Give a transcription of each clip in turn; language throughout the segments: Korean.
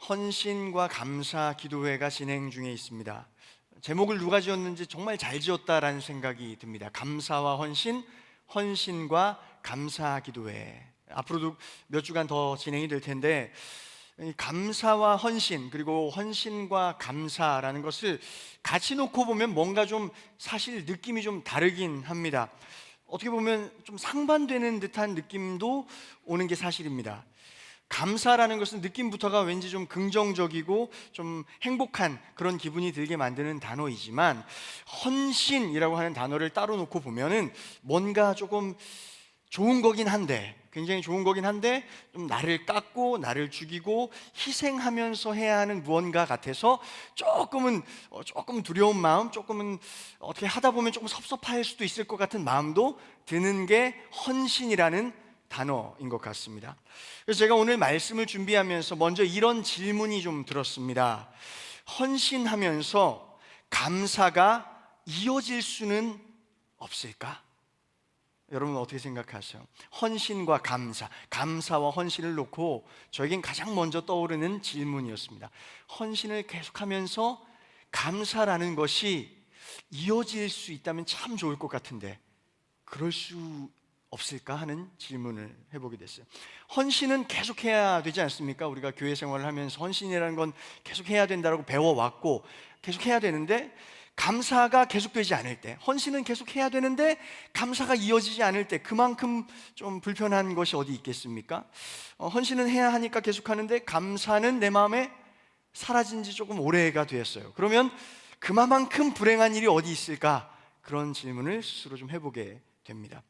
헌신과 감사 기도회가 진행 중에 있습니다. 제목을 누가 지었는지 정말 잘 지었다라는 생각이 듭니다. 감사와 헌신, 헌신과 감사 기도회. 앞으로도 몇 주간 더 진행이 될 텐데, 이 감사와 헌신, 그리고 헌신과 감사라는 것을 같이 놓고 보면 뭔가 좀 사실 느낌이 좀 다르긴 합니다. 어떻게 보면 좀 상반되는 듯한 느낌도 오는 게 사실입니다. 감사라는 것은 느낌부터가 왠지 좀 긍정적이고 좀 행복한 그런 기분이 들게 만드는 단어이지만, 헌신이라고 하는 단어를 따로 놓고 보면은 뭔가 조금 좋은 거긴 한데, 굉장히 좋은 거긴 한데 좀 나를 깎고 나를 죽이고 희생하면서 해야 하는 무언가 같아서 조금 두려운 마음, 조금은 어떻게 하다 보면 조금 섭섭할 수도 있을 것 같은 마음도 드는 게 헌신이라는 단어인 것 같습니다. 그래서 제가 오늘 말씀을 준비하면서 먼저 이런 질문이 좀 들었습니다. 헌신하면서 감사가 이어질 수는 없을까? 여러분 어떻게 생각하세요? 헌신과 감사, 감사와 헌신을 놓고 저에겐 가장 먼저 떠오르는 질문이었습니다. 헌신을 계속하면서 감사라는 것이 이어질 수 있다면 참 좋을 것 같은데 그럴 수 없을까 하는 질문을 해보게 됐어요. 헌신은 계속해야 되지 않습니까? 우리가 교회 생활을 하면서 헌신이라는 건 계속해야 된다고 배워왔고 계속해야 되는데, 감사가 계속되지 않을 때, 헌신은 계속해야 되는데 감사가 이어지지 않을 때 그만큼 좀 불편한 것이 어디 있겠습니까? 헌신은 해야 하니까 계속하는데 감사는 내 마음에 사라진 지 조금 오래가 되었어요. 그러면 그만큼 불행한 일이 어디 있을까? 그런 질문을 스스로 좀 해보게 됩니다.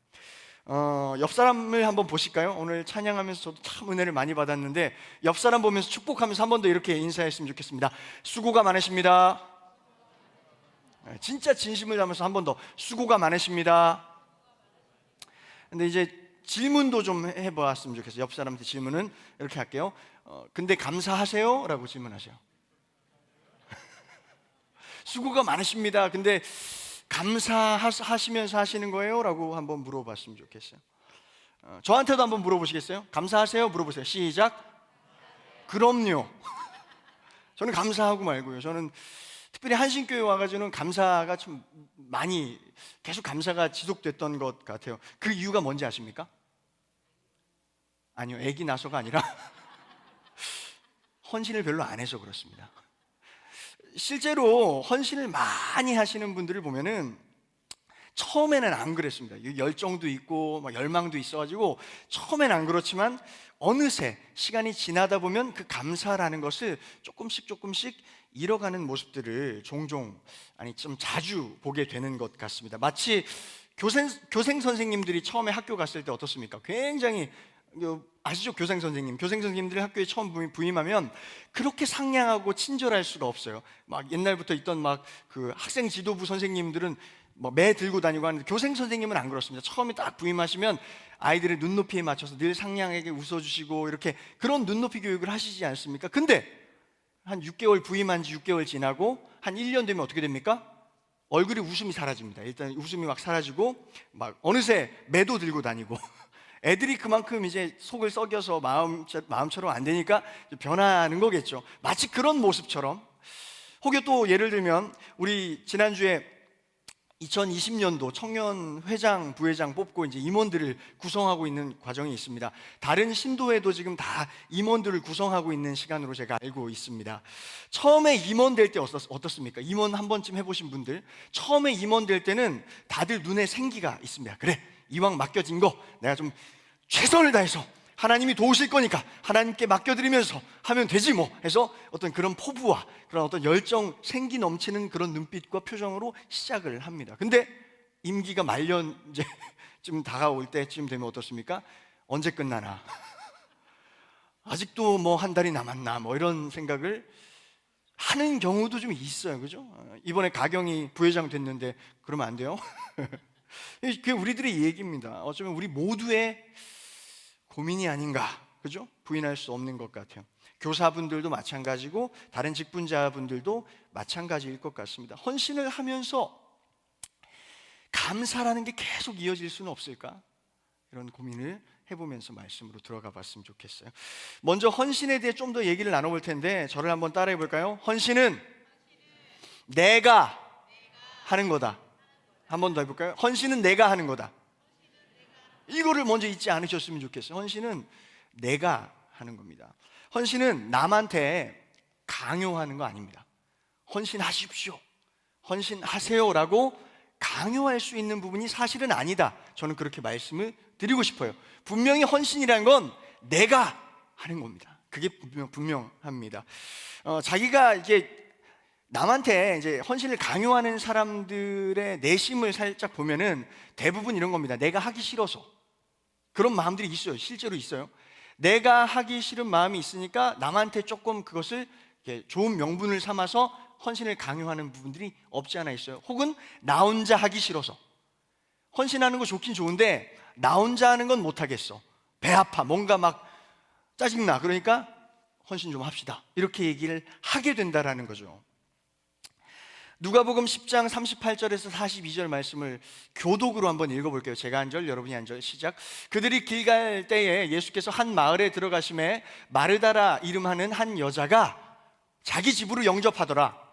옆 사람을 한번 보실까요? 오늘 찬양하면서 저도 참 은혜를 많이 받았는데, 옆 사람 보면서 축복하면서 한 번 더 이렇게 인사했으면 좋겠습니다. 수고가 많으십니다. 진짜 진심을 담아서 한 번 더 수고가 많으십니다. 근데 이제 질문도 좀 해보았으면 좋겠어요. 옆 사람한테 질문은 이렇게 할게요. 근데 감사하세요? 라고 질문하세요. 수고가 많으십니다. 근데 감사하시면서 하시는 거예요? 라고 한번 물어봤으면 좋겠어요. 저한테도 한번 물어보시겠어요? 감사하세요? 물어보세요. 시작. 그럼요. 저는 감사하고 말고요. 저는 특별히 한신교회 와가지고는 감사가 좀 많이 계속 감사가 지속됐던 것 같아요. 그 이유가 뭔지 아십니까? 아니요, 애기 나서가 아니라 헌신을 별로 안 해서 그렇습니다. 실제로 헌신을 많이 하시는 분들을 보면은 처음에는 안 그랬습니다. 열정도 있고 막 열망도 있어가지고 처음에는 안 그렇지만 어느새 시간이 지나다 보면 그 감사라는 것을 조금씩 잃어가는 모습들을 종종, 아니 좀 자주 보게 되는 것 같습니다. 마치 교생 선생님들이 처음에 학교 갔을 때 어떻습니까? 굉장히 아시죠? 교생 선생님들이 학교에 처음 부임하면 그렇게 상냥하고 친절할 수가 없어요. 막 옛날부터 있던 막 그 학생 지도부 선생님들은 뭐 매 들고 다니고 하는데, 교생 선생님은 안 그렇습니다. 처음에 딱 부임하시면 아이들의 눈높이에 맞춰서 늘 상냥하게 웃어주시고 이렇게 그런 눈높이 교육을 하시지 않습니까? 근데 한 6개월 부임한 지 6개월 지나고 한 1년 되면 어떻게 됩니까? 얼굴에 웃음이 사라집니다. 일단 웃음이 막 사라지고 막 어느새 매도 들고 다니고 애들이 그만큼 이제 속을 썩여서 마음처럼 안 되니까 변하는 거겠죠. 마치 그런 모습처럼. 혹여 또 예를 들면 우리 지난주에 2020년도 청년 회장, 부회장 뽑고 이제 임원들을 구성하고 있는 과정이 있습니다. 다른 신도에도 지금 다 임원들을 구성하고 있는 시간으로 제가 알고 있습니다. 처음에 임원 될 때 어떻습니까? 임원 한 번쯤 해보신 분들, 처음에 임원 될 때는 다들 눈에 생기가 있습니다. 그래, 이왕 맡겨진 거 내가 좀 최선을 다해서 하나님이 도우실 거니까 하나님께 맡겨드리면서 하면 되지 뭐 해서 어떤 그런 포부와 그런 어떤 열정, 생기 넘치는 그런 눈빛과 표정으로 시작을 합니다. 근데 임기가 말년쯤 다가올 때쯤 되면 어떻습니까? 언제 끝나나? 아직도 뭐 한 달이 남았나? 뭐 이런 생각을 하는 경우도 좀 있어요. 그죠? 이번에 가경이 부회장 됐는데 그러면 안 돼요? 그게 우리들의 얘기입니다. 어쩌면 우리 모두의 고민이 아닌가, 그죠? 부인할 수 없는 것 같아요. 교사분들도 마찬가지고 다른 직분자분들도 마찬가지일 것 같습니다. 헌신을 하면서 감사라는 게 계속 이어질 수는 없을까? 이런 고민을 해보면서 말씀으로 들어가 봤으면 좋겠어요. 먼저 헌신에 대해 좀 더 얘기를 나눠볼 텐데 저를 한번 따라해 볼까요? 헌신은 내가 하는 거다. 한 번 더 해볼까요? 헌신은 내가 하는 거다. 이거를 먼저 잊지 않으셨으면 좋겠어요. 헌신은 내가 하는 겁니다. 헌신은 남한테 강요하는 거 아닙니다. 헌신하십시오, 헌신하세요라고 강요할 수 있는 부분이 사실은 아니다. 저는 그렇게 말씀을 드리고 싶어요. 분명히 헌신이라는 건 내가 하는 겁니다. 그게 분명합니다. 자기가 이제 남한테 이제 헌신을 강요하는 사람들의 내심을 살짝 보면은 대부분 이런 겁니다. 내가 하기 싫어서. 그런 마음들이 있어요. 실제로 있어요. 내가 하기 싫은 마음이 있으니까 남한테 조금 그것을 좋은 명분을 삼아서 헌신을 강요하는 부분들이 없지 않아 있어요. 혹은 나 혼자 하기 싫어서. 헌신하는 거 좋긴 좋은데 나 혼자 하는 건 못하겠어, 배 아파, 뭔가 막 짜증나, 그러니까 헌신 좀 합시다, 이렇게 얘기를 하게 된다라는 거죠. 누가복음 10장 38절에서 42절 말씀을 교독으로 한번 읽어볼게요. 제가 한 절, 여러분이 한 절. 시작. 그들이 길 갈 때에 예수께서 한 마을에 들어가심에 마르다라 이름하는 한 여자가 자기 집으로 영접하더라.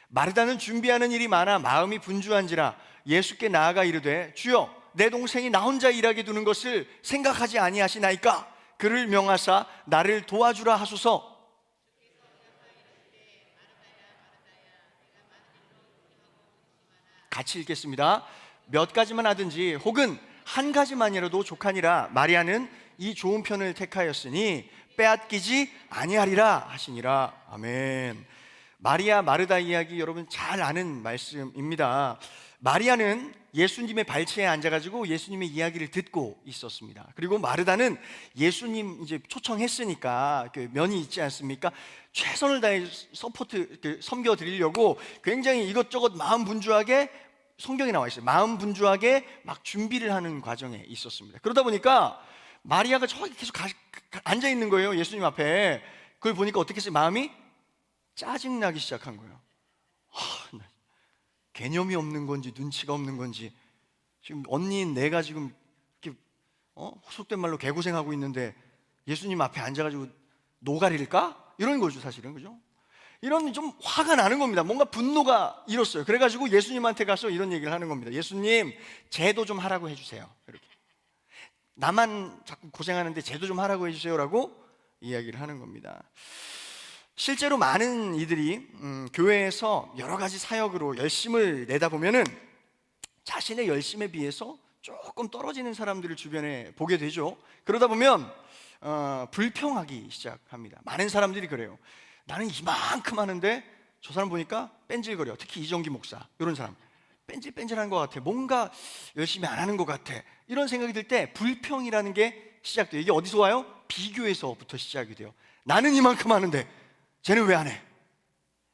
마르다는 준비하는 일이 많아 마음이 분주한지라 예수께 나아가 이르되, 주여, 내 동생이 나 혼자 일하게 두는 것을 생각하지 아니하시나이까? 그를 명하사 나를 도와주라 하소서. 같이 읽겠습니다. 몇 가지만 하든지 혹은 한 가지만이라도 족하니라. 마리아는 이 좋은 편을 택하였으니 빼앗기지 아니하리라 하시니라. 아멘. 마리아 마르다 이야기 여러분 잘 아는 말씀입니다. 마리아는 예수님의 발치에 앉아가지고 예수님의 이야기를 듣고 있었습니다. 그리고 마르다는 예수님 이제 초청했으니까 그 면이 있지 않습니까? 최선을 다해 섬겨드리려고 굉장히 이것저것 마음 분주하게, 성경에 나와 있어요, 마음 분주하게 막 준비를 하는 과정에 있었습니다. 그러다 보니까 마리아가 저기 계속 앉아 있는 거예요, 예수님 앞에. 그걸 보니까 어떻게 했어요? 마음이 짜증나기 시작한 거예요. 개념이 없는 건지 눈치가 없는 건지, 지금 언니인 내가 지금 이렇게 속된 말로 개고생하고 있는데 예수님 앞에 앉아가지고 노가리일까? 이런 거죠, 사실은. 그죠? 이런 좀 화가 나는 겁니다. 뭔가 분노가 일었어요. 그래가지고 예수님한테 가서 이런 얘기를 하는 겁니다. 예수님, 제도 좀 하라고 해주세요. 이렇게. 나만 자꾸 고생하는데 제도 좀 하라고 해주세요라고 이야기를 하는 겁니다. 실제로 많은 이들이 교회에서 여러 가지 사역으로 열심을 내다 보면은 자신의 열심에 비해서 조금 떨어지는 사람들을 주변에 보게 되죠. 그러다 보면 불평하기 시작합니다. 많은 사람들이 그래요. 나는 이만큼 하는데 저 사람 보니까 뺀질거려. 특히 이정기 목사, 이런 사람 뺀질뺀질한 것 같아, 뭔가 열심히 안 하는 것 같아, 이런 생각이 들 때 불평이라는 게 시작돼요. 이게 어디서 와요? 비교에서부터 시작이 돼요. 나는 이만큼 하는데 쟤는 왜 안 해?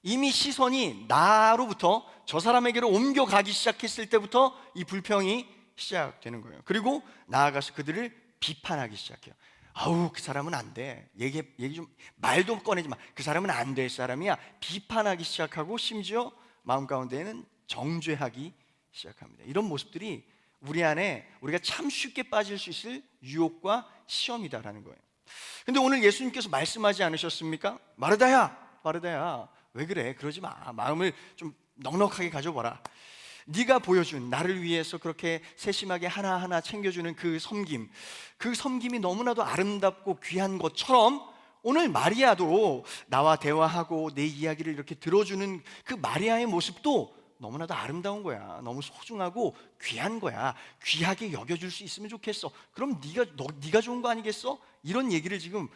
이미 시선이 나로부터 저 사람에게로 옮겨가기 시작했을 때부터 이 불평이 시작되는 거예요. 그리고 나아가서 그들을 비판하기 시작해요. 아우, 그 사람은 안 돼. 얘기 좀, 말도 꺼내지 마. 그 사람은 안 될 사람이야. 비판하기 시작하고 심지어 마음 가운데에는 정죄하기 시작합니다. 이런 모습들이 우리 안에 우리가 참 쉽게 빠질 수 있을 유혹과 시험이다라는 거예요. 근데 오늘 예수님께서 말씀하지 않으셨습니까? 마르다야, 마르다야, 왜 그래? 그러지 마. 마음을 좀 넉넉하게 가져봐라. 네가 보여준, 나를 위해서 그렇게 세심하게 하나하나 챙겨주는 그 섬김이 너무나도 아름답고 귀한 것처럼 오늘 마리아도 나와 대화하고 내 이야기를 이렇게 들어주는 그 마리아의 모습도 너무나도 아름다운 거야. 너무 소중하고 귀한 거야. 귀하게 여겨줄 수 있으면 좋겠어. 그럼 네가 좋은 거 아니겠어? 이런 얘기를 지금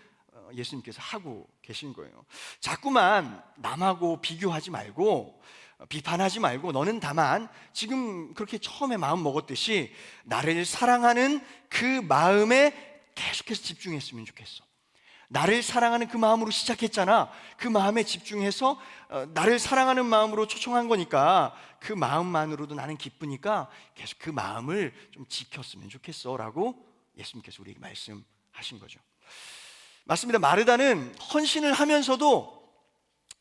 예수님께서 하고 계신 거예요. 자꾸만 남하고 비교하지 말고 비판하지 말고 너는 다만 지금 그렇게 처음에 마음 먹었듯이 나를 사랑하는 그 마음에 계속해서 집중했으면 좋겠어. 나를 사랑하는 그 마음으로 시작했잖아. 그 마음에 집중해서 나를 사랑하는 마음으로 초청한 거니까 그 마음만으로도 나는 기쁘니까 계속 그 마음을 좀 지켰으면 좋겠어 라고 예수님께서 우리에게 말씀하신 거죠. 맞습니다. 마르다는 헌신을 하면서도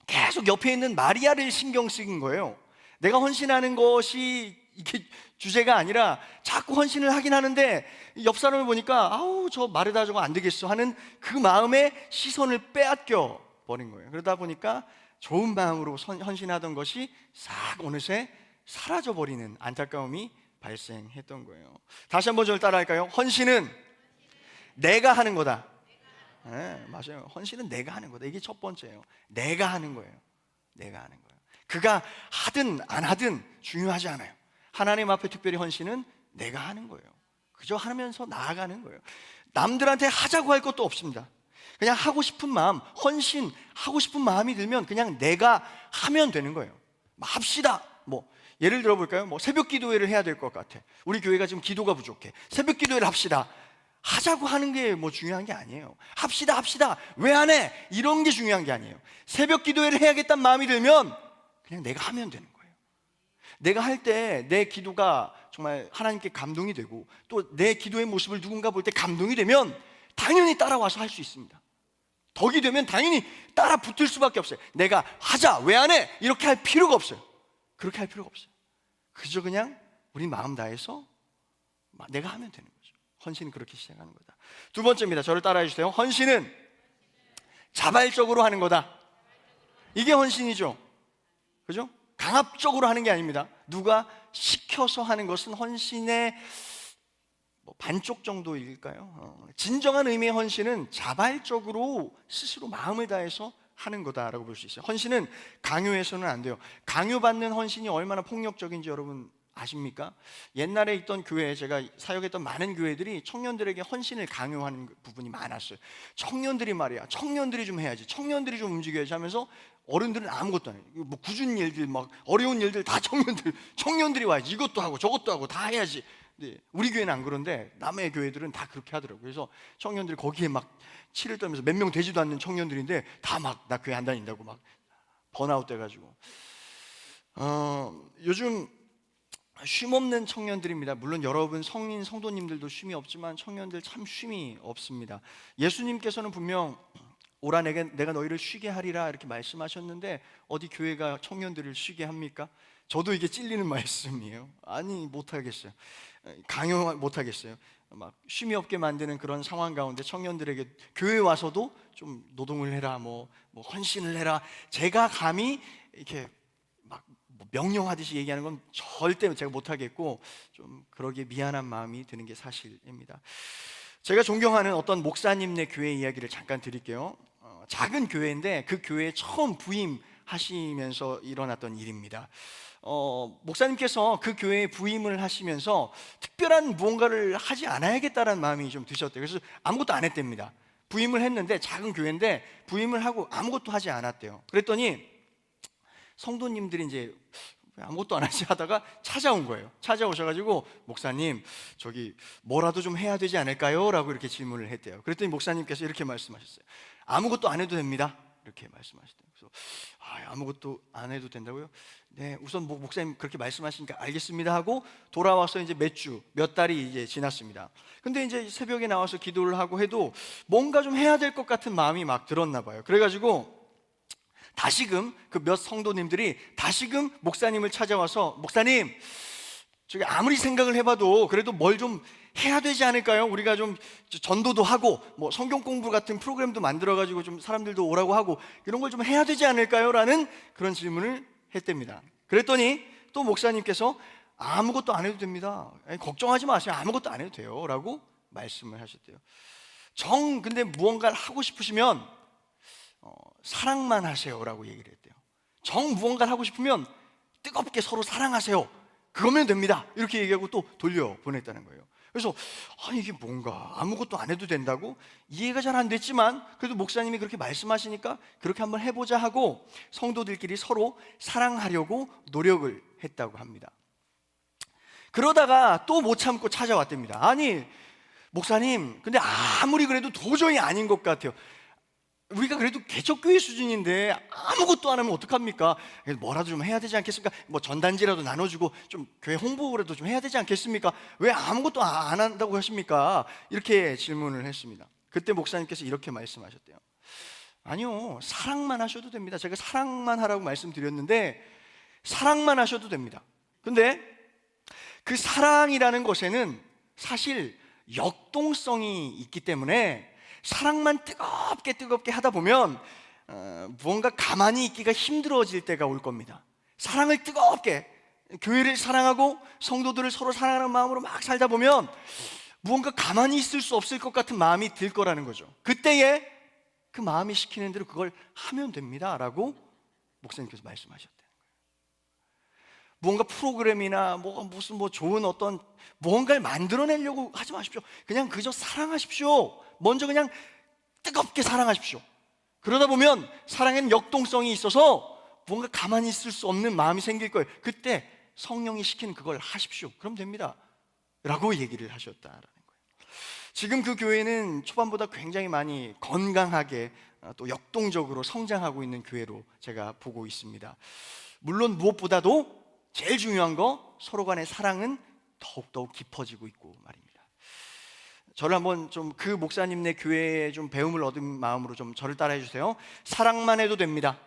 계속 옆에 있는 마리아를 신경 쓰인 거예요. 내가 헌신하는 것이 이게 주제가 아니라 자꾸 헌신을 하긴 하는데 옆 사람을 보니까 아우 저 마르다 저거 안 되겠어 하는 그 마음에 시선을 빼앗겨 버린 거예요. 그러다 보니까 좋은 마음으로 헌신하던 것이 싹 어느새 사라져 버리는 안타까움이 발생했던 거예요. 다시 한번 저를 따라할까요? 헌신은 내가 하는 거다. 네, 맞아요. 헌신은 내가 하는 거다. 이게 첫 번째예요. 내가 하는 거예요. 내가 하는 거예요. 그가 하든 안 하든 중요하지 않아요. 하나님 앞에 특별히 헌신은 내가 하는 거예요. 그저 하면서 나아가는 거예요. 남들한테 하자고 할 것도 없습니다. 그냥 하고 싶은 마음, 헌신하고 싶은 마음이 들면 그냥 내가 하면 되는 거예요. 합시다. 예를 들어 볼까요? 새벽 기도회를 해야 될 것 같아. 우리 교회가 지금 기도가 부족해. 새벽 기도회를 합시다. 하자고 하는 게 중요한 게 아니에요. 합시다. 왜 안 해? 이런 게 중요한 게 아니에요. 새벽 기도회를 해야겠다는 마음이 들면 그냥 내가 하면 되는 거예요. 내가 할 때 내 기도가 정말 하나님께 감동이 되고 또 내 기도의 모습을 누군가 볼 때 감동이 되면 당연히 따라와서 할 수 있습니다. 덕이 되면 당연히 따라 붙을 수밖에 없어요. 내가 하자, 왜 안 해? 이렇게 할 필요가 없어요. 그렇게 할 필요가 없어요. 그저 그냥 우리 마음 다해서 내가 하면 되는 거죠. 헌신은 그렇게 시작하는 거다. 두 번째입니다. 저를 따라해 주세요. 헌신은 자발적으로 하는 거다. 이게 헌신이죠. 그죠? 강압적으로 하는 게 아닙니다. 누가 시켜서 하는 것은 헌신의 반쪽 정도일까요? 진정한 의미의 헌신은 자발적으로 스스로 마음을 다해서 하는 거다라고 볼 수 있어요. 헌신은 강요해서는 안 돼요. 강요받는 헌신이 얼마나 폭력적인지 여러분 아십니까? 옛날에 있던 교회, 제가 사역했던 많은 교회들이 청년들에게 헌신을 강요하는 부분이 많았어요. 청년들이 말이야, 청년들이 좀 해야지, 청년들이 좀 움직여야지 하면서 어른들은 아무것도 안 해요. 굳은 일들, 어려운 일들 다 청년들이 와야지. 이것도 하고 저것도 하고 다 해야지. 네, 우리 교회는 안 그런데 남의 교회들은 다 그렇게 하더라고요. 그래서 청년들이 거기에 치를 떨면서 몇 명 되지도 않는 청년들인데 다 나 교회 안 다닌다고 번아웃 돼가지고 요즘 쉼없는 청년들입니다. 물론 여러분 성인 성도님들도 쉼이 없지만 청년들 참 쉼이 없습니다. 예수님께서는 분명 오라 내가 너희를 쉬게 하리라 이렇게 말씀하셨는데 어디 교회가 청년들을 쉬게 합니까? 저도 이게 찔리는 말씀이에요. 아니 못하겠어요. 강요 못하겠어요. 쉼이 없게 만드는 그런 상황 가운데 청년들에게 교회 와서도 좀 노동을 해라, 헌신을 해라. 제가 감히 이렇게 명령하듯이 얘기하는 건 절대 제가 못하겠고 좀 그러기에 미안한 마음이 드는 게 사실입니다. 제가 존경하는 어떤 목사님네 교회 이야기를 잠깐 드릴게요. 작은 교회인데 그 교회에 처음 부임하시면서 일어났던 일입니다. 목사님께서 그 교회에 부임을 하시면서 특별한 무언가를 하지 않아야겠다는 마음이 좀 드셨대요. 그래서 아무것도 안 했답니다. 부임을 했는데 작은 교회인데 부임을 하고 아무것도 하지 않았대요. 그랬더니 성도님들이 이제 아무것도 안 하지 하다가 찾아온 거예요. 찾아오셔가지고 목사님 저기 뭐라도 좀 해야 되지 않을까요? 라고 이렇게 질문을 했대요. 그랬더니 목사님께서 이렇게 말씀하셨어요. 아무것도 안 해도 됩니다. 이렇게 말씀하시대요. 그래서 아무것도 안 해도 된다고요? 네, 우선 목사님 그렇게 말씀하시니까 알겠습니다 하고 돌아와서 이제 몇 달이 이제 지났습니다. 근데 이제 새벽에 나와서 기도를 하고 해도 뭔가 좀 해야 될 것 같은 마음이 들었나 봐요. 그래가지고 다시금 그 몇 성도님들이 다시금 목사님을 찾아와서 목사님 저기 아무리 생각을 해봐도 그래도 뭘 좀 해야 되지 않을까요? 우리가 좀 전도도 하고 성경 공부 같은 프로그램도 만들어가지고 좀 사람들도 오라고 하고 이런 걸 좀 해야 되지 않을까요? 라는 그런 질문을 했답니다. 그랬더니 또 목사님께서 아무것도 안 해도 됩니다. 걱정하지 마세요. 아무것도 안 해도 돼요 라고 말씀을 하셨대요. 근데 무언가를 하고 싶으시면 사랑만 하세요 라고 얘기를 했대요. 무언가를 하고 싶으면 뜨겁게 서로 사랑하세요. 그거면 됩니다. 이렇게 얘기하고 또 돌려보냈다는 거예요. 그래서 이게 뭔가 아무것도 안 해도 된다고 이해가 잘 안 됐지만 그래도 목사님이 그렇게 말씀하시니까 그렇게 한번 해보자 하고 성도들끼리 서로 사랑하려고 노력을 했다고 합니다. 그러다가 또 못 참고 찾아왔답니다. 아니 목사님 근데 아무리 그래도 도저히 아닌 것 같아요. 우리가 그래도 개척교회 수준인데 아무것도 안 하면 어떡합니까? 뭐라도 좀 해야 되지 않겠습니까? 전단지라도 나눠주고 좀 교회 홍보라도 좀 해야 되지 않겠습니까? 왜 아무것도 안 한다고 하십니까? 이렇게 질문을 했습니다. 그때 목사님께서 이렇게 말씀하셨대요. 아니요, 사랑만 하셔도 됩니다. 제가 사랑만 하라고 말씀드렸는데 사랑만 하셔도 됩니다. 근데 그 사랑이라는 것에는 사실 역동성이 있기 때문에 사랑만 뜨겁게 하다 보면 무언가 가만히 있기가 힘들어질 때가 올 겁니다. 사랑을 뜨겁게, 교회를 사랑하고 성도들을 서로 사랑하는 마음으로 막 살다 보면 무언가 가만히 있을 수 없을 것 같은 마음이 들 거라는 거죠. 그때에 그 마음이 시키는 대로 그걸 하면 됩니다 라고 목사님께서 말씀하셨대요. 무언가 프로그램이나 무슨 좋은 어떤 무언가를 만들어내려고 하지 마십시오. 그냥 그저 사랑하십시오. 먼저 그냥 뜨겁게 사랑하십시오. 그러다 보면 사랑에는 역동성이 있어서 뭔가 가만히 있을 수 없는 마음이 생길 거예요. 그때 성령이 시키는 그걸 하십시오. 그럼 됩니다 라고 얘기를 하셨다라는 거예요. 지금 그 교회는 초반보다 굉장히 많이 건강하게 또 역동적으로 성장하고 있는 교회로 제가 보고 있습니다. 물론 무엇보다도 제일 중요한 거, 서로 간의 사랑은 더욱더욱 깊어지고 있고 말입니다. 저를 한번 좀 그 목사님네 교회에 좀 배움을 얻은 마음으로 좀 저를 따라해 주세요. 사랑만 해도 됩니다.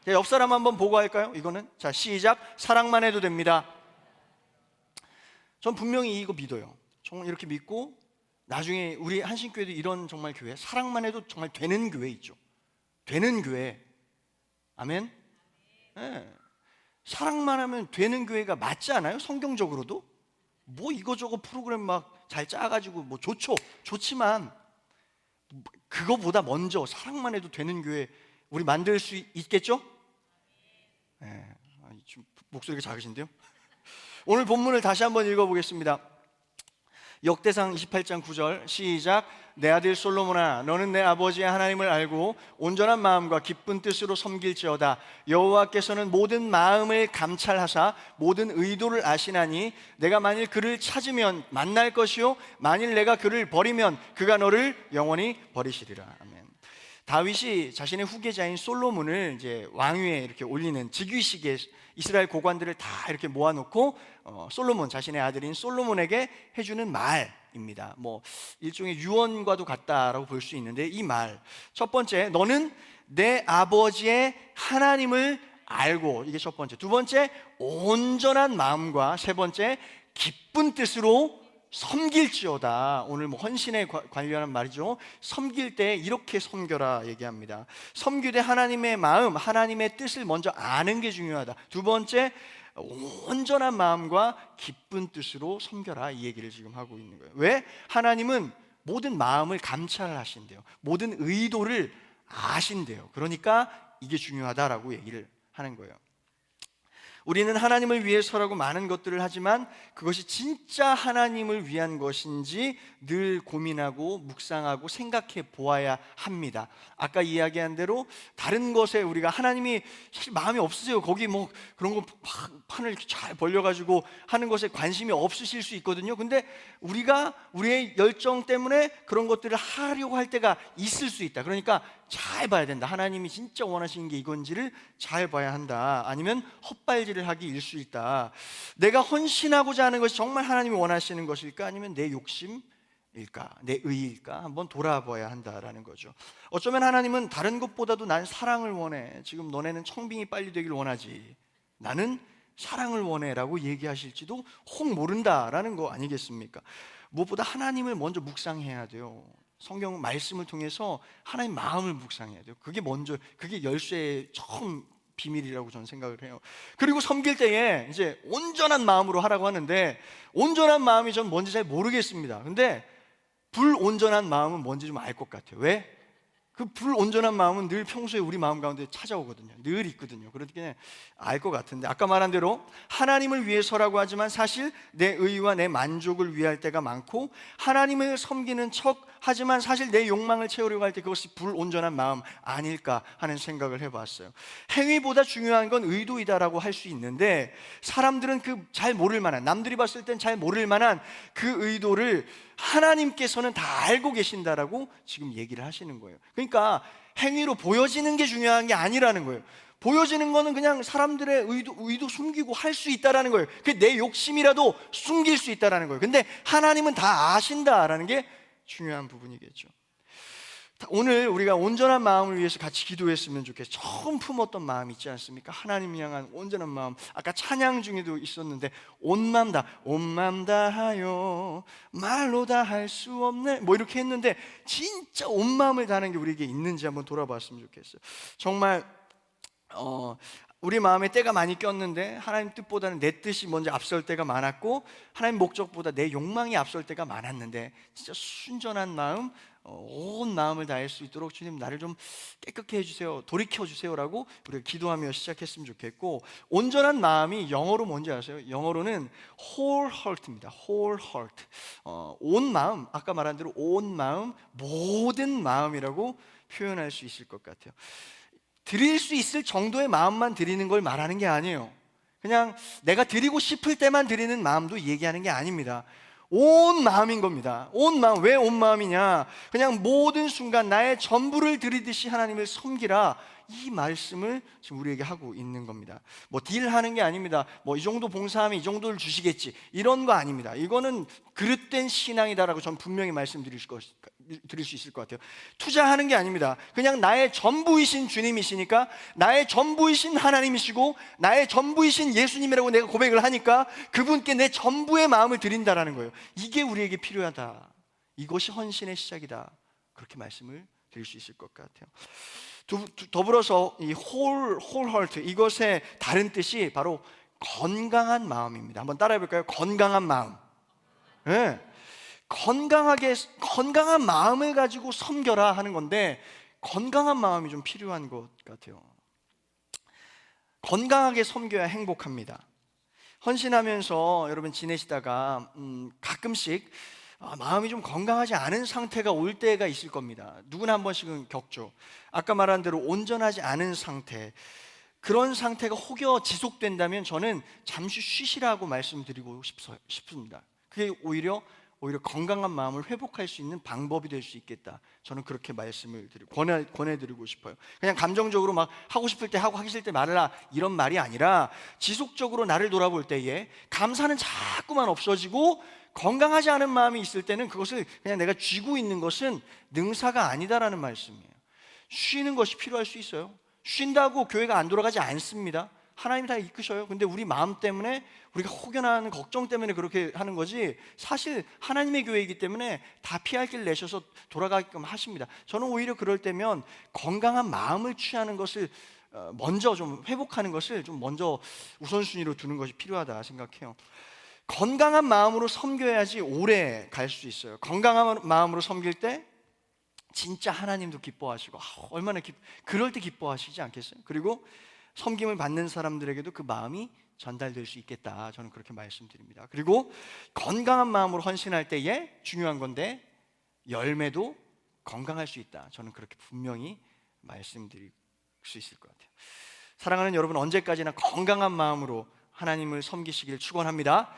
옆 사람 한번 보고 할까요? 이거는 자, 시작. 사랑만 해도 됩니다. 전 분명히 이거 믿어요. 정말 이렇게 믿고 나중에 우리 한신교회도 이런 정말 교회, 사랑만 해도 정말 되는 교회 있죠. 되는 교회. 아멘. 네. 사랑만 하면 되는 교회가 맞지 않아요? 성경적으로도 이거저거 프로그램 막 잘 짜가지고 좋지만 그거보다 먼저 사랑만 해도 되는 교회 우리 만들 수 있겠죠? 네. 좀 목소리가 작으신데요? 오늘 본문을 다시 한번 읽어보겠습니다. 역대상 28장 9절 시작. 내 아들 솔로몬아, 너는 내 아버지의 하나님을 알고 온전한 마음과 기쁜 뜻으로 섬길지어다. 여호와께서는 모든 마음을 감찰하사 모든 의도를 아시나니 내가 만일 그를 찾으면 만날 것이요 만일 내가 그를 버리면 그가 너를 영원히 버리시리라. 아멘. 다윗이 자신의 후계자인 솔로몬을 이제 왕위에 이렇게 올리는 즉위식에 이스라엘 고관들을 다 이렇게 모아놓고 솔로몬, 자신의 아들인 솔로몬에게 해주는 말입니다. 일종의 유언과도 같다라고 볼 수 있는데, 이 말 첫 번째, 너는 내 아버지의 하나님을 알고, 이게 첫 번째. 두 번째, 온전한 마음과, 세 번째, 기쁜 뜻으로 섬길지어다. 오늘 헌신에 관련한 말이죠. 섬길 때 이렇게 섬겨라 얘기합니다. 섬기되 하나님의 마음, 하나님의 뜻을 먼저 아는 게 중요하다. 두 번째, 온전한 마음과 기쁜 뜻으로 섬겨라, 이 얘기를 지금 하고 있는 거예요. 왜? 하나님은 모든 마음을 감찰하신대요. 모든 의도를 아신대요. 그러니까 이게 중요하다라고 얘기를 하는 거예요. 우리는 하나님을 위해서라고 많은 것들을 하지만 그것이 진짜 하나님을 위한 것인지 늘 고민하고 묵상하고 생각해 보아야 합니다. 아까 이야기한 대로 다른 것에 우리가 하나님이 사실 마음이 없으세요. 거기 그런 거 판을 이렇게 잘 벌려가지고 하는 것에 관심이 없으실 수 있거든요. 근데 우리가 우리의 열정 때문에 그런 것들을 하려고 할 때가 있을 수 있다. 그러니까 잘 봐야 된다. 하나님이 진짜 원하시는 게 이건지를 잘 봐야 한다. 아니면 헛발질을 하기 일 수 있다. 내가 헌신하고자 하는 것이 정말 하나님이 원하시는 것일까? 아니면 내 욕심일까? 내 의일까? 한번 돌아봐야 한다라는 거죠. 어쩌면 하나님은 다른 것보다도 난 사랑을 원해. 지금 너네는 청빙이 빨리 되길 원하지. 나는 사랑을 원해 라고 얘기하실지도 혹 모른다라는 거 아니겠습니까? 무엇보다 하나님을 먼저 묵상해야 돼요. 성경 말씀을 통해서 하나님 마음을 묵상해야 돼요. 그게 열쇠의 처음 비밀이라고 저는 생각을 해요. 그리고 섬길 때에 이제 온전한 마음으로 하라고 하는데, 온전한 마음이 전 뭔지 잘 모르겠습니다. 근데 불온전한 마음은 뭔지 좀 알 것 같아요. 왜? 그 불온전한 마음은 늘 평소에 우리 마음 가운데 찾아오거든요. 늘 있거든요. 그렇게 알 것 같은데, 아까 말한 대로 하나님을 위해서라고 하지만 사실 내 의와 내 만족을 위할 때가 많고, 하나님을 섬기는 척 하지만 사실 내 욕망을 채우려고 할 때 그것이 불온전한 마음 아닐까 하는 생각을 해봤어요. 행위보다 중요한 건 의도이다라고 할 수 있는데, 사람들은 그 잘 모를 만한, 남들이 봤을 땐 잘 모를 만한 그 의도를 하나님께서는 다 알고 계신다라고 지금 얘기를 하시는 거예요. 그러니까 행위로 보여지는 게 중요한 게 아니라는 거예요. 보여지는 거는 그냥 사람들의 의도 숨기고 할 수 있다라는 거예요. 그 내 욕심이라도 숨길 수 있다라는 거예요. 근데 하나님은 다 아신다라는 게 중요한 부분이겠죠. 오늘 우리가 온전한 마음을 위해서 같이 기도했으면 좋겠어요. 처음 품었던 마음 있지 않습니까? 하나님 향한 온전한 마음. 아까 찬양 중에도 있었는데 온 마음 다하여 말로 다 할 수 없네 뭐 이렇게 했는데 진짜 온 마음을 다하는 게 우리에게 있는지 한번 돌아봤으면 좋겠어요. 정말 우리 마음에 때가 많이 꼈는데 하나님 뜻보다는 내 뜻이 먼저 앞설 때가 많았고 하나님 목적보다 내 욕망이 앞설 때가 많았는데 진짜 순전한 마음, 온 마음을 다할 수 있도록 주님 나를 좀 깨끗게 해주세요, 돌이켜주세요라고 우리가 기도하며 시작했으면 좋겠고, 온전한 마음이 영어로 뭔지 아세요? 영어로는 whole heart입니다. whole heart. 온 마음, 아까 말한 대로 온 마음, 모든 마음이라고 표현할 수 있을 것 같아요. 드릴 수 있을 정도의 마음만 드리는 걸 말하는 게 아니에요. 그냥 내가 드리고 싶을 때만 드리는 마음도 얘기하는 게 아닙니다. 온 마음인 겁니다. 온 마음. 왜 온 마음이냐? 그냥 모든 순간 나의 전부를 드리듯이 하나님을 섬기라, 이 말씀을 지금 우리에게 하고 있는 겁니다. 뭐 딜하는 게 아닙니다. 뭐 이 정도 봉사하면 이 정도를 주시겠지, 이런 거 아닙니다. 이거는 그릇된 신앙이다라고 전 분명히 말씀드릴 수 있을 것 같아요. 투자하는 게 아닙니다. 그냥 나의 전부이신 주님이시니까, 나의 전부이신 하나님이시고 나의 전부이신 예수님이라고 내가 고백을 하니까 그분께 내 전부의 마음을 드린다라는 거예요. 이게 우리에게 필요하다. 이것이 헌신의 시작이다. 그렇게 말씀을 드릴 수 있을 것 같아요. 더불어서 이 whole heart, 이것의 다른 뜻이 바로 건강한 마음입니다. 한번 따라해 볼까요? 건강한 마음. 네. 건강한 마음을 가지고 섬겨라 하는 건데, 건강한 마음이 좀 필요한 것 같아요. 건강하게 섬겨야 행복합니다. 헌신하면서 여러분 지내시다가 가끔씩 마음이 좀 건강하지 않은 상태가 올 때가 있을 겁니다. 누구나 한 번씩은 겪죠. 아까 말한 대로 온전하지 않은 상태, 그런 상태가 혹여 지속된다면 저는 잠시 쉬시라고 말씀드리고 싶습니다. 그게 오히려 건강한 마음을 회복할 수 있는 방법이 될 수 있겠다. 저는 그렇게 말씀을 권해드리고 싶어요. 그냥 감정적으로 막 하고 싶을 때 하고 하기 싫을 때 말하라, 이런 말이 아니라 지속적으로 나를 돌아볼 때에 감사는 자꾸만 없어지고 건강하지 않은 마음이 있을 때는 그것을 그냥 내가 쥐고 있는 것은 능사가 아니다라는 말씀이에요. 쉬는 것이 필요할 수 있어요. 쉰다고 교회가 안 돌아가지 않습니다. 하나님이 다 이끄셔요. 근데 우리 마음 때문에, 우리가 혹여나 걱정 때문에 그렇게 하는 거지, 사실 하나님의 교회이기 때문에 다 피할 길 내셔서 돌아가게끔 하십니다. 저는 오히려 그럴 때면 건강한 마음을 취하는 것을 먼저 좀 회복하는 것을 좀 먼저 우선순위로 두는 것이 필요하다 생각해요. 건강한 마음으로 섬겨야지 오래 갈 수 있어요. 건강한 마음으로 섬길 때 진짜 하나님도 기뻐하시고, 얼마나 그럴 때 기뻐하시지 않겠어요? 그리고 섬김을 받는 사람들에게도 그 마음이 전달될 수 있겠다. 저는 그렇게 말씀드립니다. 그리고 건강한 마음으로 헌신할 때에 중요한 건데, 열매도 건강할 수 있다. 저는 그렇게 분명히 말씀드릴 수 있을 것 같아요. 사랑하는 여러분, 언제까지나 건강한 마음으로 하나님을 섬기시길 축원합니다.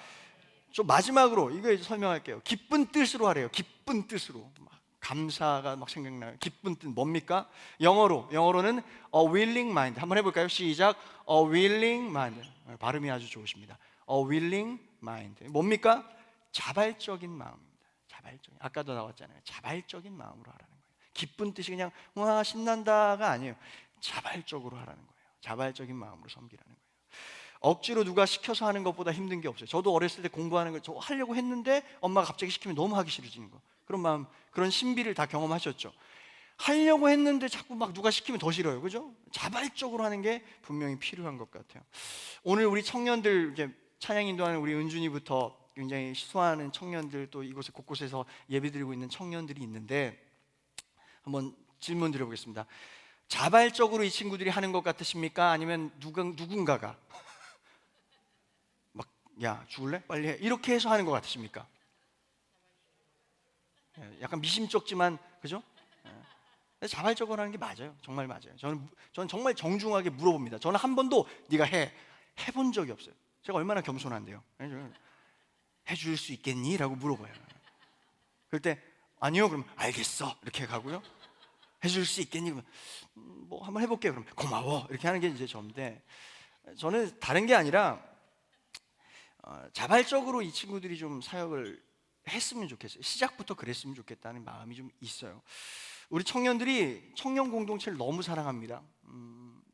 좀 마지막으로 이거 설명할게요. 기쁜 뜻으로 하래요. 기쁜 뜻으로. 감사가 막 생각나요. 기쁜 뜻 뭡니까? 영어로는 a willing mind. 한번 해볼까요? 시작. a willing mind. 발음이 아주 좋으십니다. a willing mind. 뭡니까? 자발적인 마음입니다. 자발적인. 아까도 나왔잖아요. 자발적인 마음으로 하라는 거예요. 기쁜 뜻이 그냥 와 신난다가 아니에요. 자발적으로 하라는 거예요. 자발적인 마음으로 섬기라는 거예요. 억지로 누가 시켜서 하는 것보다 힘든 게 없어요. 저도 어렸을 때 공부하는 걸 저 하려고 했는데 엄마가 갑자기 시키면 너무 하기 싫어지는 거. 그런 마음, 그런 신비를 다 경험하셨죠. 하려고 했는데 자꾸 막 누가 시키면 더 싫어요. 그죠? 자발적으로 하는 게 분명히 필요한 것 같아요. 오늘 우리 청년들, 이제 찬양 인도하는 우리 은준이부터 굉장히 시소하는 청년들, 또 이곳에 곳곳에서 예배드리고 있는 청년들이 있는데, 한번 질문 드려보겠습니다. 자발적으로 이 친구들이 하는 것 같으십니까? 아니면 누군가가 막 야 죽을래? 빨리 해, 이렇게 해서 하는 것 같으십니까? 약간 미심쩍지만, 그죠? 자발적으로 하는 게 맞아요. 정말 맞아요. 저는 정말 정중하게 물어봅니다. 저는 한 번도 네가 해본 적이 없어요. 제가 얼마나 겸손한데요. 해줄 수 있겠니? 라고 물어봐요. 그럴 때 아니요 그럼 알겠어 이렇게 가고요. 해줄 수 있겠니? 그러면 뭐 한번 해볼게요. 그럼 고마워 이렇게 하는 게 이제 저인데, 저는 다른 게 아니라 자발적으로 이 친구들이 좀 사역을 했으면 좋겠어요. 시작부터 그랬으면 좋겠다는 마음이 좀 있어요. 우리 청년들이 청년 공동체를 너무 사랑합니다.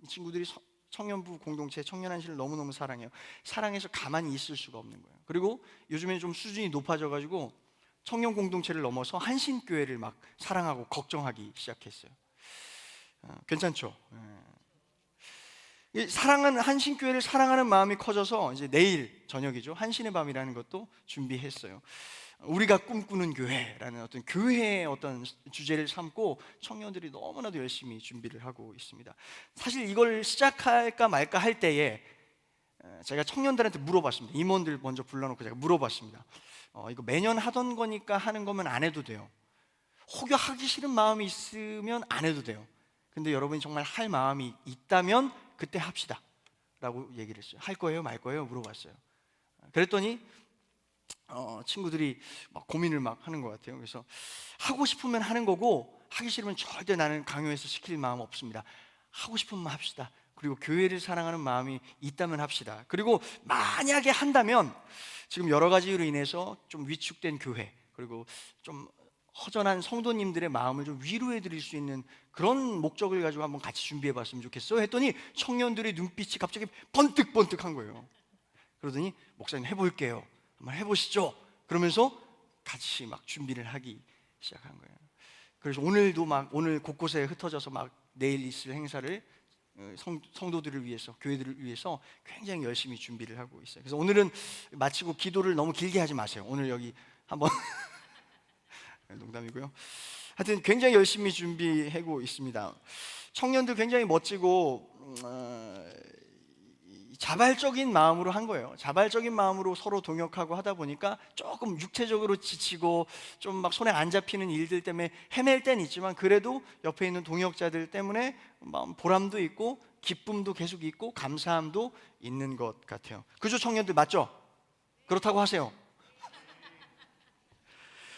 이 친구들이 청년부 공동체, 청년안실을 너무너무 사랑해요. 사랑해서 가만히 있을 수가 없는 거예요. 그리고 요즘에 좀 수준이 높아져가지고 청년 공동체를 넘어서 한신교회를 막 사랑하고 걱정하기 시작했어요. 괜찮죠? 사랑하는 한신교회를 사랑하는 마음이 커져서 이제 내일 저녁이죠. 한신의 밤이라는 것도 준비했어요. 우리가 꿈꾸는 교회라는 어떤 교회의 어떤 주제를 삼고 청년들이 너무나도 열심히 준비를 하고 있습니다. 사실 이걸 시작할까 말까 할 때에 제가 청년들한테 물어봤습니다. 임원들 먼저 불러놓고 제가 물어봤습니다. 이거 매년 하던 거니까 하는 거면 안 해도 돼요. 혹여 하기 싫은 마음이 있으면 안 해도 돼요. 근데 여러분이 정말 할 마음이 있다면 그때 합시다 라고 얘기를 했어요. 할 거예요 말 거예요 물어봤어요. 그랬더니 친구들이 막 고민을 막 하는 것 같아요. 그래서 하고 싶으면 하는 거고 하기 싫으면 절대 나는 강요해서 시킬 마음 없습니다. 하고 싶으면 합시다. 그리고 교회를 사랑하는 마음이 있다면 합시다. 그리고 만약에 한다면 지금 여러 가지로 인해서 좀 위축된 교회, 그리고 좀 허전한 성도님들의 마음을 좀 위로해 드릴 수 있는 그런 목적을 가지고 한번 같이 준비해 봤으면 좋겠어 했더니 청년들의 눈빛이 갑자기 번뜩번뜩한 거예요. 그러더니 목사님 해볼게요. 한번 해보시죠. 그러면서 같이 막 준비를 하기 시작한 거예요. 그래서 오늘도 막 오늘 곳곳에 흩어져서 막 내일 있을 행사를 성도들을 위해서, 교회들을 위해서 굉장히 열심히 준비를 하고 있어요. 그래서 오늘은 마치고 기도를 너무 길게 하지 마세요. 오늘 여기 한번 농담이고요. 하여튼 굉장히 열심히 준비하고 있습니다. 청년들 굉장히 멋지고 자발적인 마음으로 한 거예요. 자발적인 마음으로 서로 동역하고 하다 보니까 조금 육체적으로 지치고 좀 막 손에 안 잡히는 일들 때문에 헤맬 때는 있지만 그래도 옆에 있는 동역자들 때문에 보람도 있고 기쁨도 계속 있고 감사함도 있는 것 같아요. 그죠 청년들 맞죠? 그렇다고 하세요.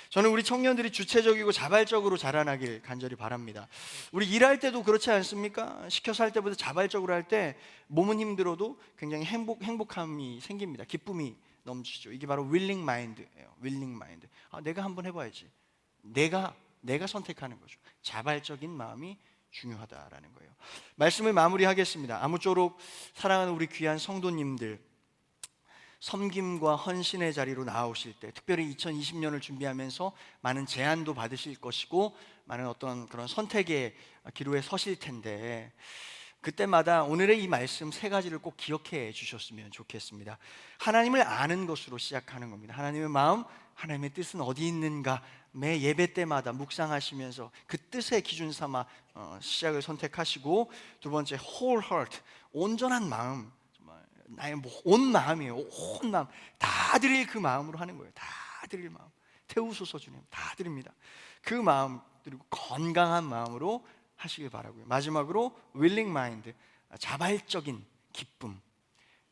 저는 우리 청년들이 주체적이고 자발적으로 자라나길 간절히 바랍니다. 우리 일할 때도 그렇지 않습니까? 시켜서 할 때보다 자발적으로 할 때 몸은 힘들어도 굉장히 행복함이 생깁니다. 기쁨이 넘치죠. 이게 바로 willing mind예요. willing mind. 내가 한번 해봐야지. 내가 선택하는 거죠. 자발적인 마음이 중요하다라는 거예요. 말씀을 마무리하겠습니다. 아무쪼록 사랑하는 우리 귀한 성도님들, 섬김과 헌신의 자리로 나아오실 때, 특별히 2020년을 준비하면서 많은 제안도 받으실 것이고 많은 어떤 그런 선택의 기로에 서실 텐데, 그때마다 오늘의 이 말씀 세 가지를 꼭 기억해 주셨으면 좋겠습니다. 하나님을 아는 것으로 시작하는 겁니다. 하나님의 마음, 하나님의 뜻은 어디 있는가 매 예배 때마다 묵상하시면서 그 뜻의 기준 삼아 시작을 선택하시고, 두 번째 whole heart, 온전한 마음, 나의 온 마음이에요. 온 마음 다 드릴 그 마음으로 하는 거예요. 다 드릴 마음. 태우소서 주님, 다 드립니다. 그 마음, 그리고 건강한 마음으로 하시길 바라고요. 마지막으로 willing mind, 자발적인 기쁨.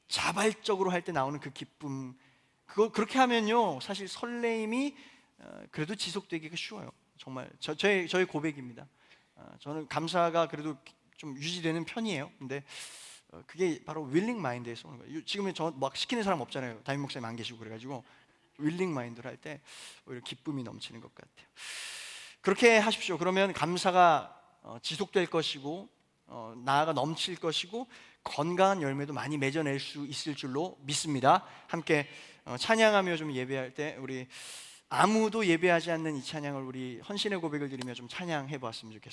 자발적으로 할 때 나오는 그 기쁨, 그렇게 하면요 사실 설레임이 그래도 지속되기가 쉬워요. 정말 저의 고백입니다. 저는 감사가 그래도 좀 유지되는 편이에요. 근데 그게 바로 willing mind에서 오는 거예요. 지금은 저 막 시키는 사람 없잖아요. 담임 목사님 안 계시고 그래가지고 willing mind를 할 때 오히려 기쁨이 넘치는 것 같아요. 그렇게 하십시오. 그러면 감사가 지속될 것이고 나아가 넘칠 것이고 건강한 열매도 많이 맺어낼 수 있을 줄로 믿습니다. 함께 찬양하며 좀 예배할 때 우리 아무도 예배하지 않는 이 찬양을 우리 헌신의 고백을 드리며 좀 찬양해 보았으면 좋겠습니다.